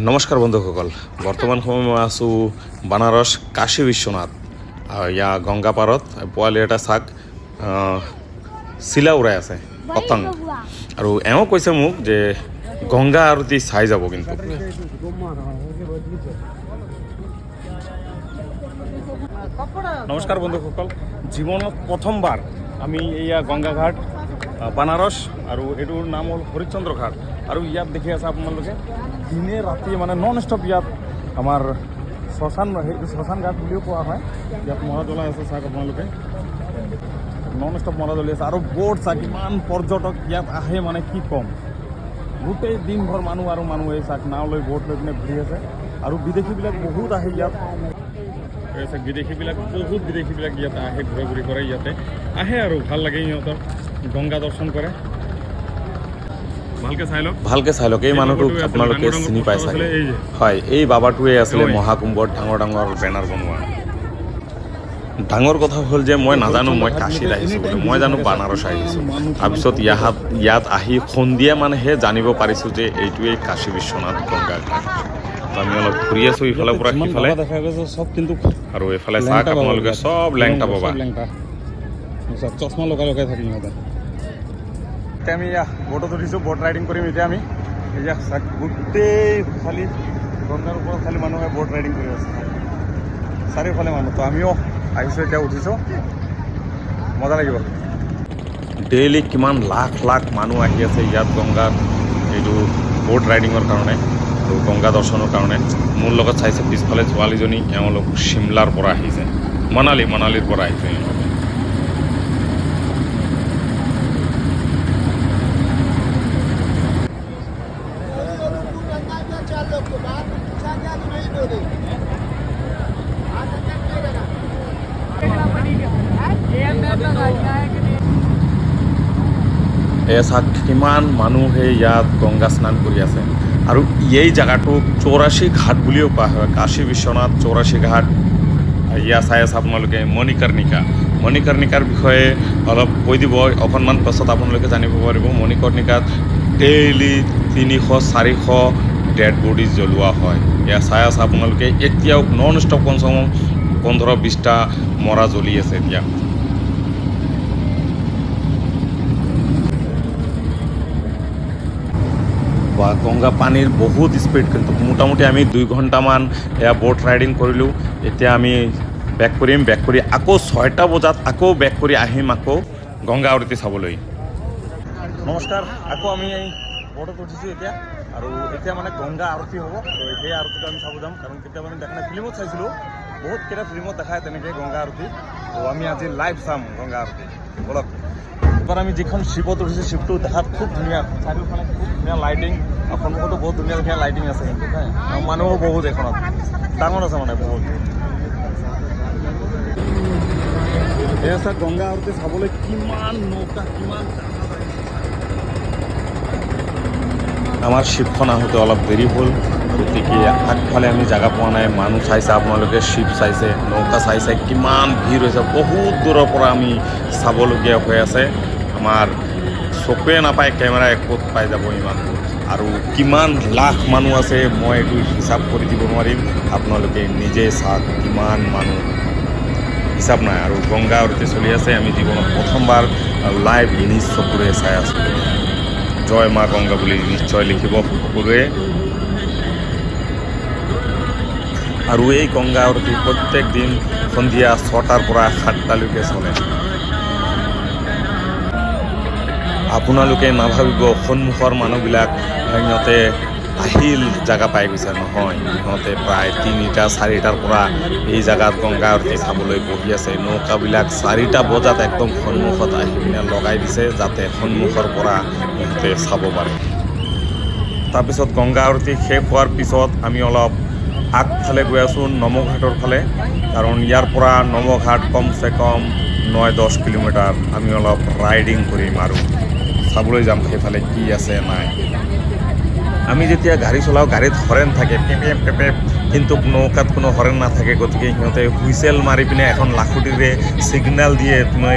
নমস্কাৰ বন্ধুসকল, বৰ্তমান সময় মই আছোঁ বানাৰস কাশী বিশ্বনাথ। ইয়া গংগা পাৰত পোৱালি এটা চাক চিলা উৰাই আছে পতং, আৰু এওঁ কৈছে মোক যে গংগা আৰতি চাই যাব। কিন্তু নমস্কাৰ বন্ধুসকল, জীৱনত প্ৰথমবাৰ আমি এয়া গংগা ঘাট বানাৰস, আৰু এইটোৰ নাম হ'ল হৰিশ্চন্দ্ৰ ঘাট। আৰু ইয়াত দেখি আছে আপোনালোকে দিনে ৰাতি মানে নন ষ্টপ ইয়াত আমাৰ শ্মশান ঘাট বুলিও কোৱা হয়। ইয়াত মৰা জ্বলাই আছে চাওক আপোনালোকে, নন ষ্টপ মৰা জ্বলি আছে। আৰু ব'ট চাওক, ইমান পৰ্যটক ইয়াত আহে মানে কি ক'ম, গোটেই দিনভৰ মানুহ আৰু মানুহ এই চাওক নাও লৈ ব'ট লৈ পিনে ঘূৰি আছে। আৰু বিদেশীবিলাক বহুত আহে ইয়াত, বিদেশীবিলাক ইয়াত আহে, ঘূৰা ঘূৰি কৰে, ইয়াতে আহে আৰু ভাল লাগে সিহঁতৰ গংগা দৰ্শন কৰে। ভালকে চাই লওক, এই মানুহটোক আপোনালোকে চিনি পাই চাগে। হয়, এই বাবাটোৱে আছিলে মহাকুম্ভত ডাঙৰ ডাঙৰ বেনাৰ বনোৱা। ডাঙৰ কথা হ'ল যে মই নাজানো মই কাশীত আহিছোঁ বুলি, মই জানো বানাৰস আহিছোঁ। তাৰপিছত ইয়াত আহি সন্ধিয়া মানেহে জানিব পাৰিছোঁ যে এইটোৱেই কাশী বিশ্বনাথ গংগা ঘাট। আমি অলপ ঘূৰি আছোঁ ইফালৰ পৰা সিফালে, আৰু এইফালে চাওক আপোনালোকে চব লেংটা পাবা, চশমা লগাই থাকি সিহঁতে। এতিয়া আমি ব'টত উঠিছোঁ, ব'ট ৰাইডিং কৰিম এতিয়া আমি। এতিয়া গোটেই খালি গংগাৰ ওপৰত খালি মানুহে ব'ট ৰাইডিং কৰি আছে, চাৰিওফালে মানুহ। তো আমিও আহিছোঁ, এতিয়া উঠিছোঁ, মজা লাগিব। ডেইলি কিমান লাখ লাখ মানুহ আহি আছে ইয়াত গংগাত এইটো ব'ট ৰাইডিঙৰ কাৰণে আৰু গংগা দৰ্শনৰ কাৰণে। মোৰ লগত চাইছে পিছফালে ছোৱালীজনী, এওঁলোক চিমলাৰ পৰা আহিছে, মানালীৰ পৰা আহিছে। চাওক কিমান মানুহে ইয়াত গংগা স্নান কৰি আছে। আৰু এই জেগাটোক 84 ঘাট বুলিও কোৱা হয়, কাশী বিশ্বনাথ 84 ঘাট। ইয়াত চাই আছে আপোনালোকে মণিকৰ্ণিকাৰ বিষয়ে অলপ কৈ দিব অকণমান পাছত, আপোনালোকে জানিব পাৰিব। মণিকৰ্ণিকাত ডেইলি 300-400 ডেড বডি জ্বলোৱা হয়। এয়া চাই আছে আপোনালোকে, এতিয়াও নন ষ্টপ কমচে কম 15-20টা মৰা জ্বলি আছে এতিয়া। গংগা পানীৰ বহুত স্পীড, কিন্তু মোটামুটি আমি 2 ঘণ্টামান এয়া ব'ট ৰাইডিং কৰিলোঁ। এতিয়া আমি বেক কৰি আকৌ 6টা বজাত আকৌ বেক কৰি আহিম, আকৌ গংগা আৰতি চাবলৈ। নমস্কাৰ, আকৌ আমি এই ব'টত উঠিছোঁ এতিয়া, আৰু এতিয়া মানে গংগা আৰতি হ'ব। তো সেই আৰতিটো আমি চাব যাম, কাৰণ কেতিয়াবা আমি দেখা নাই, ফিল্মত চাইছিলোঁ, বহুতকেইটা ফিল্মত দেখায় তেনেকৈ গংগা আৰতি। তো আমি আজি লাইভ চাম গংগা আৰতি, বলক। এবাৰ আমি যিখন শ্বিপত উঠিছোঁ, শ্বিপটো দেখাত খুব ধুনীয়া, চাৰিওফালে খুব ধুনীয়া লাইটিং, সন্মুখতো বহুত ধুনীয়া লাইটিং আছে। কিন্তু মানুহো বহুত, এইখনত ডাঙৰ আছে মানে বহুত। এই আছে গংগা আৰতি চাবলৈ কিমান নৌকা, কিমান। আমাৰ শ্বিপখন আহোঁতে অলপ দেৰি হ'ল, গতিকে আগফালে আমি জেগা পোৱা নাই। মানুহ চাইছে আপোনালোকে, শ্বিপ চাইছে, নৌকা চাইছে, কিমান ভিৰ হৈছে। বহুত দূৰৰ পৰা আমি চাবলগীয়া হৈ আছে, আমাৰ চকুৱে নাপায়, কেমেৰাই ক'ত পাই যাব ইমান দূৰ। আৰু কিমান লাখ মানুহ আছে মই এইটো হিচাপ কৰি দিব নোৱাৰিম, আপোনালোকে নিজে চাওক কিমান মানুহ, হিচাপ নাই। আৰু গংগা আৰতি চলি আছে, আমি জীৱনত প্ৰথমবাৰ লাইভ নিজ চকুৰে চাই আছোঁ। জয় মা গংগা বুলি নিশ্চয় লিখিব সকলোৱে। আৰু এই গংগা আৰতি প্ৰত্যেক দিন সন্ধিয়া 6টাৰ পৰা 7টালৈকে চলে। আপোনালোকে নাভাবিব সন্মুখৰ মানুহবিলাক সিহঁতে আহিল জেগা পাই গৈছে, নহয়, সিহঁতে প্ৰায় 3টা-4টাৰ পৰা এই জেগাত গংগা আৰতি চাবলৈ বহি আছে। নৌকাবিলাক 4টা বজাত একদম সন্মুখত আহি পিনে লগাই দিছে, যাতে সন্মুখৰ পৰা সিহঁতে চাব পাৰে। তাৰপিছত গংগা আৰতি শেষ হোৱাৰ পিছত আমি অলপ আগফালে গৈ আছোঁ, নমঘাটৰ ফালে, কাৰণ ইয়াৰ পৰা নমঘাট কমচে কম 9-10 কিলোমিটাৰ। আমি অলপ ৰাইডিং কৰিম আৰু চাবলৈ যাম সেইফালে কি আছে নাই। আমি যেতিয়া গাড়ী চলাওঁ, গাড়ীত হৰেণ থাকে, পেপেপ, কিন্তু নৌকাত কোনো হৰেণ নাথাকে। গতিকে সিহঁতে হুইচেল মাৰি পিনে এখন লাখুটিৰে ছিগনেল দিয়ে, তুমি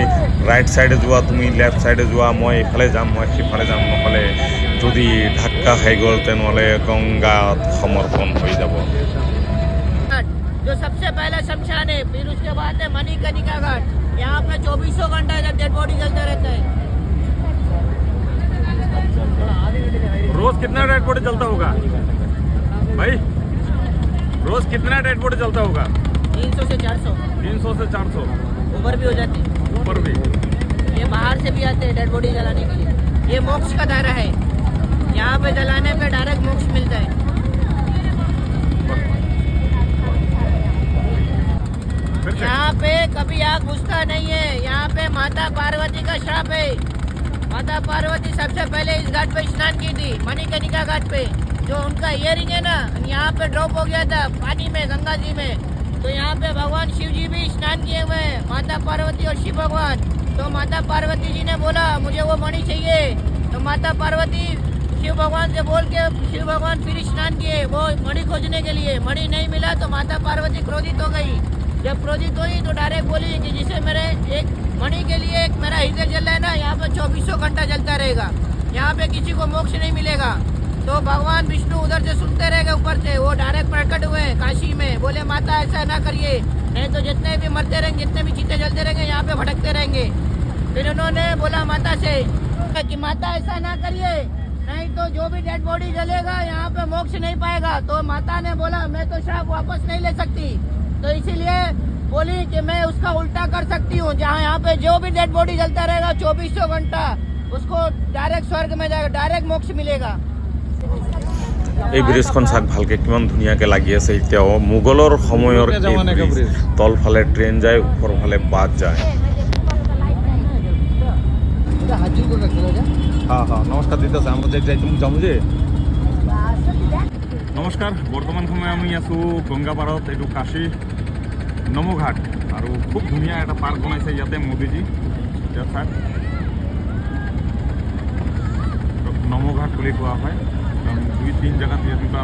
ৰাইট ছাইডে যোৱা, তুমি লেফ্ট ছাইডে যোৱা, মই এইফালে যাম, মই সিফালে যাম, নহ'লে যদি ধাক্কা খাই গ'ল তেনেহ'লে গংগাত সমৰ্পণ হৈ যাব। जो सबसे पहला शमशान है, फिर उसके बाद है मणिकर्णिका घाट। यहाँ पे 2400 घंटा इधर डेड बॉडी जलता रहता है। रोज कितना डेड बॉडी जलता होगा भाई? रोज कितना डेड बॉडी जलता होगा? 300 से 400 300 से 400 ऊपर भी हो जाते हैं। ऊपर भी। ये बाहर से भी आते हैं डेड बॉडी जलाने के लिए। ये मोक्ष का दायरा है, यहाँ पे जलाने पे डायरेक्ट मोक्ष मिलता है। यहाँ पे कभी आग बुझता नहीं है। यहाँ पे माता पार्वती का श्राप है। माता पार्वती सबसे पहले इस घाट पे स्नान की थी, मणिकर्णिका घाट पे। जो उनका इयरिंग है ना, यहाँ पे ड्रॉप हो गया था पानी में, गंगा जी में। तो यहाँ पे भगवान शिव जी भी स्नान किए हुए हैं, माता पार्वती और शिव भगवान। तो माता पार्वती जी ने बोला मुझे वो मणि चाहिए। तो माता पार्वती शिव भगवान से बोल के शिव भगवान फिर स्नान किए वो मणि खोजने के लिए। मणि नहीं मिला तो माता पार्वती क्रोधित हो गई। जब क्रोधित हुई तो डायरेक्ट बोली कि जिसे मेरे एक मणि के लिए एक मेरा हृदय जल रहा है ना, यहाँ पे 2400 घंटा जलता रहेगा, यहाँ पे किसी को मोक्ष नहीं मिलेगा। तो भगवान विष्णु उधर से सुनते रहेंगे, ऊपर से वो डायरेक्ट प्रकट हुए काशी में। बोले माता ऐसा ना करिए, नहीं तो जितने भी मरते रहेंगे, जितने भी चीते जलते रहेंगे, यहाँ पे भटकते रहेंगे। फिर उन्होंने बोला माता से कि माता ऐसा ना करिए, नहीं तो जो भी डेड बॉडी जलेगा यहाँ पे मोक्ष नहीं पाएगा। तो माता ने बोला मैं तो श्राप वापस नहीं ले सकती, तो इसीलिए बोली कि मैं उसका उल्टा कर सकती हूँ। जहाँ यहाँ पे जो भी डेड बॉडी जलता रहेगा 2400 घंटा, उसको डायरेक्ट स्वर्ग में जाएगा, डायरेक्ट मोक्ष मिलेगा। এই ব্ৰিজখন চাওক ভালকে কিমান ধুনীয়াকে লাগি আছে। এতিয়াও মোগলৰ সময়ৰ এই ব্ৰিজ, তলফালে ট্ৰেইন যায়, ওপৰফালে বাছ যায়। হ্যাঁ হ্যাঁ নমস্কাৰ দিতে আছে আমৰা যাইতে যাবো যে নমস্কাৰ। বৰ্তমান সময় আমি আছোঁ গংগাপাৰত, এইটো কাশী নমঘাট। আৰু খুব ধুনীয়া এটা পাৰ্ক বনাইছে ইয়াতে মোদীজী। ইয়াত চাওক নমঘাট বুলি কোৱা হয়, কাৰণ 2-3 জেগাত এনেকুৱা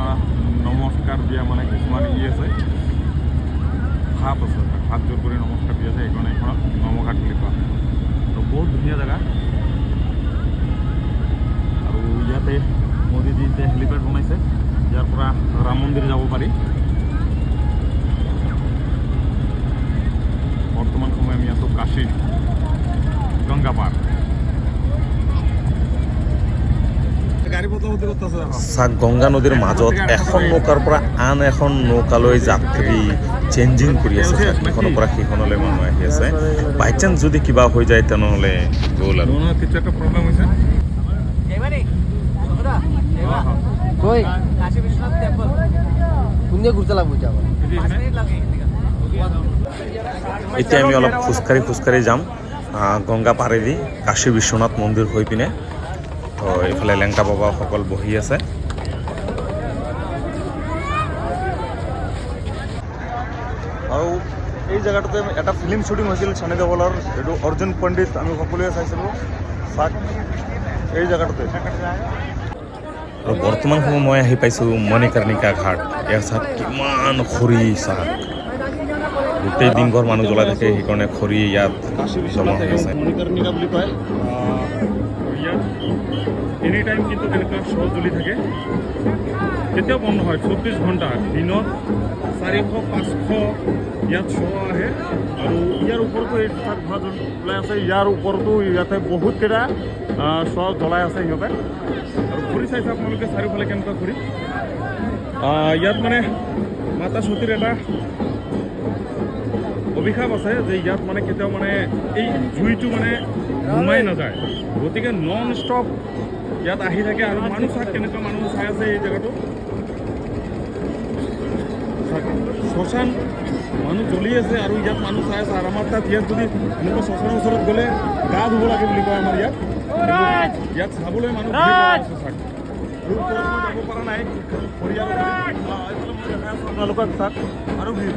নমস্কাৰ দিয়া মানে কিছুমান আছে, ভাৱ আছে, হাত জোৰ কৰি নমস্কাৰ দিয়া আছে, সেইকাৰণে এইখনক নমঘাট বুলি কোৱা হয়। তো বহুত ধুনীয়া জেগা। আৰু ইয়াতে মোদীজী এতিয়া হেলিপেড বনাইছে, ইয়াৰ পৰা ৰাম মন্দিৰ যাব পাৰি। বৰ্তমান সময় আমি আছোঁ কাশী গংগা পাৰ। চাওক গংগা নদীৰ মাজত এখন নৌকাৰ পৰা আন এখন নৌকালৈ যাত্ৰী চেঞ্জিং কৰি আছে। ইখনৰ পৰা সিখনলৈ মানুহ আহি আছে। বাই চান্স যদি কিবা হৈ যায় তেনেহ'লে গ'ল আৰু। কিছু একটা প্ৰব্লেম হৈছে। काशी विश्वनाथ टेम्पल कुंजे घुरता लागू जावा। এতিয়া আমি অলপ খোজকাঢ়ি যাম গংগা পাৰেদি কাশী বিশ্বনাথ মন্দিৰ হৈ পিনে। তো এইফালে লেংটা বাবাসকল বহি আছে। আৰু এই জেগাটোতে এটা ফিল্ম শ্বুটিং হৈছিল ছানী দেওলৰ, এইটো অৰ্জুন পণ্ডিত আমি সকলোৱে চাইছিলোঁ। চাওক এই জেগাটোতে। আৰু বৰ্তমান সময় মই আহি পাইছোঁ মণিকৰ্ণিকা ঘাট। ইয়াৰ চাওক কিমান খৰি, চাওক গোটেই দিনভৰ মানুহ জ্বলাই থাকে, সেইকাৰণে খৰি ইয়াত জমা হৈ আছে। মণিকৰ্ণিকা বুলি কয়। ইয়াত এনি টাইম কিন্তু তেনেকুৱা শ্ব' জ্বলি থাকে, কেতিয়াও বন্ধ নহয়। 24 ঘণ্টা দিনত 400-500 ইয়াত শ্ব' আহে। আৰু ইয়াৰ ওপৰতো এই তাত ধোঁৱা জ্বলাই আছে, ইয়াৰ ওপৰতো ইয়াতে বহুতকেইটা শ্ব' জ্বলাই আছে সিহঁতে। আৰু ঘূৰি চাইছে আপোনালোকে চাৰিওফালে কেনেকুৱা ঘূৰি। ইয়াত মানে মাতা সতীৰ এটা অভিশাপ আছে যে ইয়াত মানে কেতিয়াও মানে এই জুইটো মানে নুমাই নাযায়, গতিকে নন ষ্টপ ইয়াত আহি থাকে। আৰু মানুহ চাওক কেনেকুৱা মানুহ চাই আছে এই জেগাটো। শ্মশান মানুহ জ্বলি আছে আৰু ইয়াত মানুহ চাই আছে। আৰু আমাৰ তাত ইয়াত যদি এনেকুৱা শ্মশানৰ ওচৰত গ'লে গা ধুব লাগে বুলি কয় আমাৰ ইয়াত। ইয়াত চাবলৈ মানুহ চাওক। আৰু ওপৰত মই যাব পৰা নাই, আপোনালোকক চাওক আৰু ভিৰ।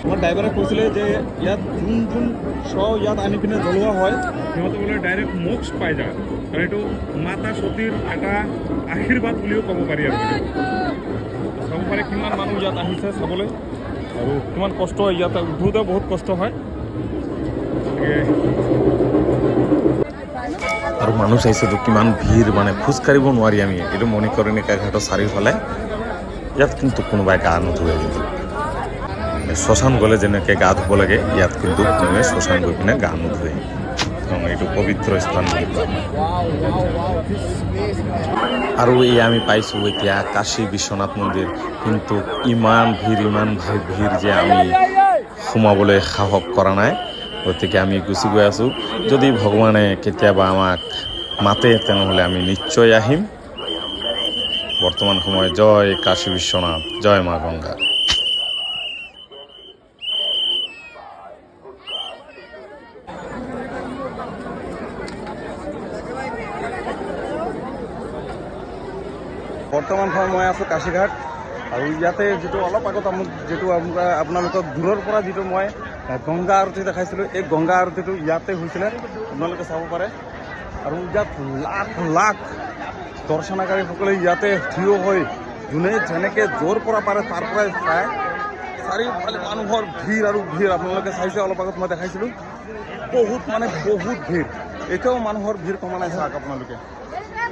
মোৰ ড্ৰাইভাৰে কৈছিলে যে ইয়াত যোন শ্ব' ইয়াত আনি পিনে জ্বলোৱা হয় সিহঁতে বোলে ডাইৰেক্ট মোক্স পাই যায়। কাৰণ এইটো মাতা সতীৰ এটা আশীৰ্বাদ বুলিও ক'ব পাৰি আৰু চাব পাৰে কিমান মানুহ ইয়াত আহিছে চাবলৈ আৰু কিমান কষ্ট হয় ইয়াত উঠোঁতেও বহুত কষ্ট হয় আৰু মানুহ চাইছোতো কিমান ভিৰ মানে খোজকাঢ়িব নোৱাৰি আমি এইটো মণিকৰ্ণিকা ঘাটৰ চাৰিওফালে ইয়াত কিন্তু কোনোবাই গা নুধুৱে কিন্তু শ্মশান গ'লে যেনেকৈ গা ধুব লাগে ইয়াত কিন্তু কোনোৱে শ্মশান গৈ পিনে গা নুধুৱে এইটো পবিত্ৰ স্থান বুলি কোৱা হয় আৰু এই আমি পাইছোঁ এতিয়া কাশী বিশ্বনাথ মন্দিৰ কিন্তু ইমান ভিৰ যে আমি সোমাবলৈ সাহস কৰা নাই গতিকে আমি গুচি গৈ আছোঁ যদি ভগৱানে কেতিয়াবা আমাক মাতে তেনেহ'লে আমি নিশ্চয় আহিম বৰ্তমান সময় জয় কাশী বিশ্বনাথ জয় মা গংগা বৰ্তমান সময় মই আছোঁ কাশীঘাট আৰু ইয়াতে যিটো অলপ আগত যিটো আপোনালোকক দূৰৰ পৰা যিটো মই গংগা আৰতি দেখাইছিলোঁ এই গংগা আৰতিটো ইয়াতে হৈছিলে আপোনালোকে চাব পাৰে আৰু ইয়াত লাখ লাখ দৰ্শনকাৰীসকলে ইয়াতে থিয় হৈ যোনে যেনেকৈ য'ৰ পৰা পাৰে তাৰ পৰাই চায় চাৰিওফালে মানুহৰ ভিৰ আৰু ভিৰ আপোনালোকে চাইছে অলপ আগত মই দেখাইছিলোঁ বহুত ভিৰ এতিয়াও মানুহৰ ভিৰ কমা নাই চাওক আপোনালোকে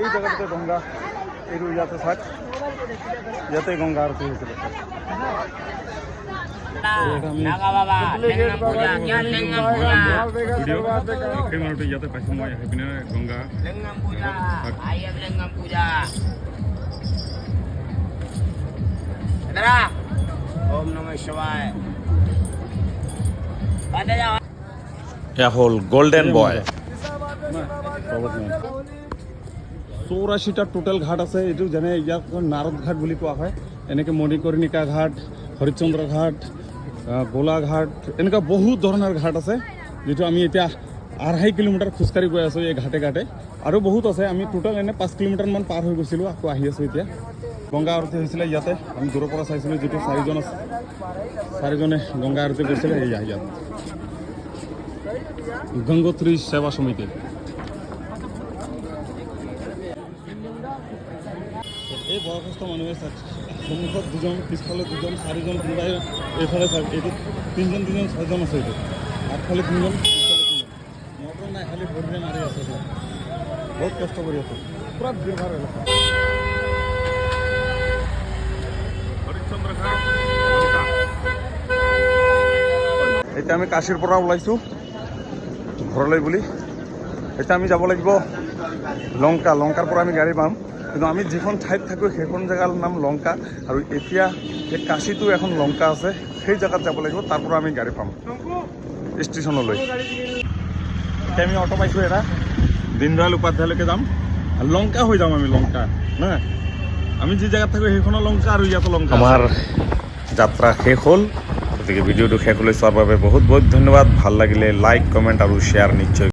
এই জেগাটোতে গংগা এইটো ইয়াতে চাওক ইয়াতে গংগা আৰতি হৈছিলে ইয়াতে পাইছোঁ মই আহি পিনে গংগা ओम नमः शिवाय এয়া হ'ল গোল্ডেন বয় 84টা টোটেল ঘাট আছে এইটো যেনে ইয়াক নাৰদ ঘাট বুলি কোৱা হয় এনেকৈ মণিকৰ্ণিকা ঘাট হৰিশ্চন্দ্ৰ ঘাট গোলাঘাট এনেকুৱা বহুত ধৰণৰ ঘাট আছে যিটো আমি এতিয়া 2.5 কিলোমিটাৰ খোজকাঢ়ি গৈ আছোঁ এই ঘাটে ঘাটে আৰু বহুত আছে আমি টোটেল এনে 5 কিলোমিটাৰমান পাৰ হৈ গৈছিলোঁ আকৌ আহি আছোঁ এতিয়া গংগা আৰতি হৈছিলে ইয়াতে আমি দূৰৰ পৰা চাইছিলোঁ যিটো চাৰিজনে গংগা আৰতি কৰিছিলে ইয়াত গংগোত্ৰী সেৱা সমিতি এই বয়সস্থ মানুহে সন্মুখত দুজন পিছফালে দুজন চাৰিজন কোনোবাই এইফালে চাওক এইটো তিনিজন ছয়জন আছে এইটো আগফালে তিনিজন পিছফালে তিনিজন মটৰ নাই খালি ভৰিৰে মাৰি আছে বহুত কষ্ট কৰি আছে পুৰা ভিৰ ভাৰ এলেকা এতিয়া আমি কাশীৰ পৰা ওলাইছোঁ ঘৰলৈ বুলি এতিয়া আমি যাব লাগিব লংকাৰ পৰা আমি গাড়ী পাম কিন্তু আমি যিখন ঠাইত থাকোঁ সেইখন জেগাৰ নাম লংকা আৰু এতিয়া এই কাশীটো এখন লংকা আছে সেই জেগাত যাব লাগিব তাৰ পৰা আমি গাড়ী পাম ষ্টেচনলৈ এতিয়া আমি অটো পাইছোঁ এটা দীনদয়াল উপাধ্যায়লৈকে যাম লংকা হৈ যাম আমি লংকা না আমি যি জেগাত থাকোঁ সেইখনৰ লংকা আৰু ইয়াতো লংকা আমাৰ যাত্ৰা শেষ হ'ল গতিকে ভিডিঅ'টো শেষলৈ চোৱাৰ বাবে বহুত ধন্যবাদ ভাল লাগিলে লাইক কমেণ্ট আৰু শ্বেয়াৰ নিশ্চয়